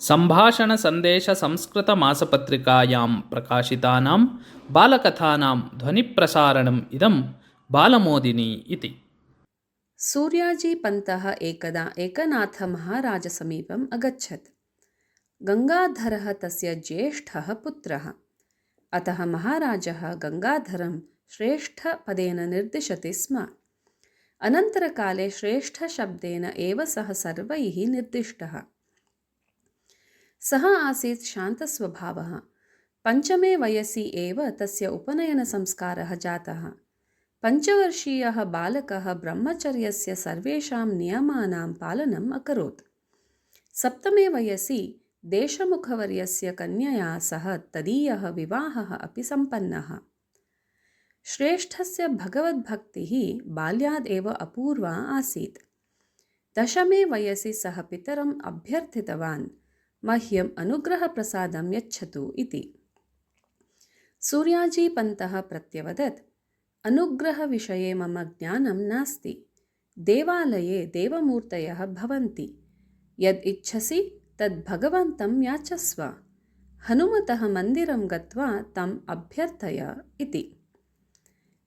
सम्भाषणसन्देशसंस्कृतमासपत्रिकायां प्रकाशितानां बालकथानां ध्वनिप्रसारणम् इदं बालमोदिनी इति। सूर्याजीपन्तः एकदा एकनाथमहाराजसमीपम् अगच्छत्। गङ्गाधरः तस्य ज्येष्ठः पुत्रः। अतः महाराजः गङ्गाधरं श्रेष्ठपदेन निर्दिशति स्म। अनन्तरकाले श्रेष्ठशब्देन एव सः सर्वैः निर्दिष्टः। सः आसीत् शान्तस्वभावः। पञ्चमे वयसि एव तस्य उपनयनसंस्कारः जातः। पञ्चवर्षीयः बालकः ब्रह्मचर्यस्य सर्वेषां नियमानां पालनम् अकरोत्। सप्तमे वयसि देशमुखवर्यस्य कन्यया सह तदीयः विवाहः अपि सम्पन्नः। श्रेष्ठस्य भगवद्भक्तिः बाल्यादेव अपूर्वा आसीत्। दशमे वयसि सः पितरम् अभ्यर्थितवान्, मह्यम् अनुग्रहप्रसादं यच्छतु इति। सूर्याजीपन्तः प्रत्यवदत्, अनुग्रहविषये मम ज्ञानं नास्ति। देवालये देवमूर्तयः भवन्ति। यद् इच्छसि तद् भगवन्तं याचस्व। हनुमतः मन्दिरं गत्वा तम् अभ्यर्थय इति।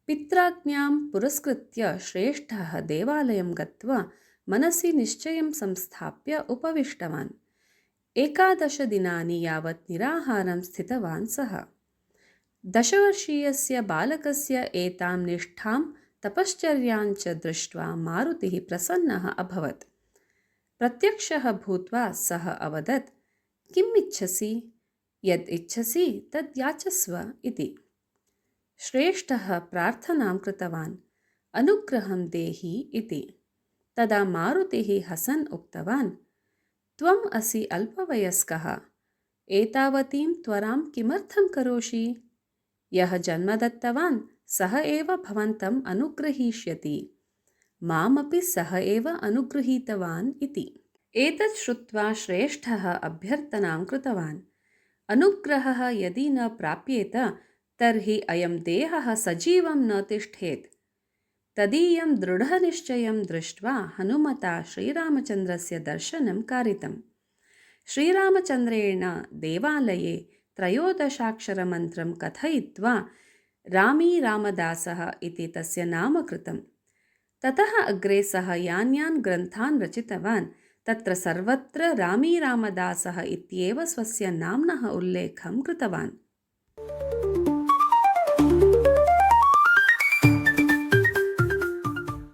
पित्राज्ञां पुरस्कृत्य श्रेष्ठः देवालयं गत्वा मनसि निश्चयं संस्थाप्य उपविष्टवान्। 11 दिनानि यावत् निराहारं स्थितवान् सः। 10 वर्षीयस्य बालकस्य एतां निष्ठां तपश्चर्यां च दृष्ट्वा मारुतिः प्रसन्नः अभवत्। प्रत्यक्षः भूत्वा सः अवदत्, किम् इच्छसि? यद् इच्छसि तद् याचस्व इति। श्रेष्ठः प्रार्थनां कृतवान्, अनुग्रहं देहि इति। तदा मारुतिः हसन् उक्तवान्, त्वम् असि अल्पवयस्कः, एतावतीं त्वरां किमर्थं करोषि? यः जन्म दत्तवान् सः एव भवन्तम् अनुग्रहीष्यति। मामपि सः एव अनुगृहीतवान् इति। एतत् श्रुत्वा श्रेष्ठः अभ्यर्थनां कृतवान्, अनुग्रहः यदि न प्राप्येत तर्हि अयं देहः सजीवं न तिष्ठेत्। तदीयं दृढनिश्चयं दृष्ट्वा हनुमता श्रीरामचन्द्रस्य दर्शनं कारितम्। श्रीरामचन्द्रेण देवालये 13 कथयित्वा रामी रामदासः इति तस्य नाम कृतम्। ततः अग्रे सः यान् यान् ग्रन्थान् रचितवान् तत्र सर्वत्र रामी रामदासः इत्येव स्वस्य नाम्नः उल्लेखं कृतवान्।